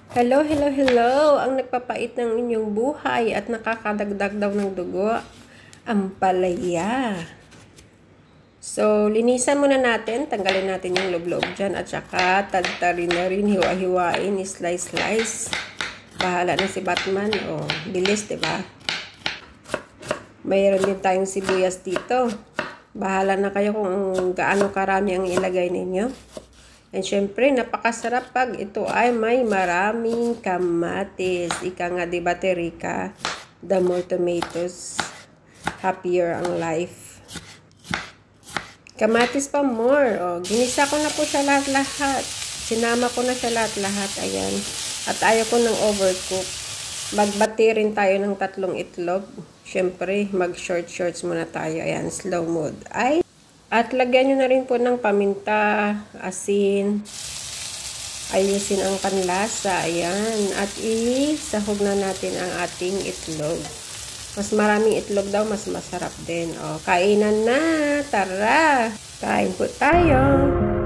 Hello, hello, hello! Ang nagpapait ng inyong buhay at nakakadagdag daw ng dugo, ang palaya. So, linisan muna natin, tanggalin natin yung loob-loob dyan, at saka tadtarin na rin, hiwa-hiwain, slice-slice. Bahala na si Batman. O, bilis, diba? Mayroon din tayong sibuyas dito. Bahala na kayo kung gaano karami ang ilagay ninyo. And syempre, napakasarap pag ito ay may maraming kamatis. Ika nga, diba, Terika? The more tomatoes, happier ang life. Kamatis pa more. O, ginisa ko na po siya lahat-lahat. Sinama ko na siya lahat-lahat. Ayan. At ayaw ko ng overcook. Magbati rin tayo ng 3 itlog. Syempre, mag-shorts muna tayo. Ayan, slow mode. At lagyan nyo na rin po ng paminta, asin, ayusin ang panlasa, ayan. At isahog na natin ang ating itlog. Mas maraming itlog daw, mas masarap din. O, kainan na! Tara! Kain po tayo!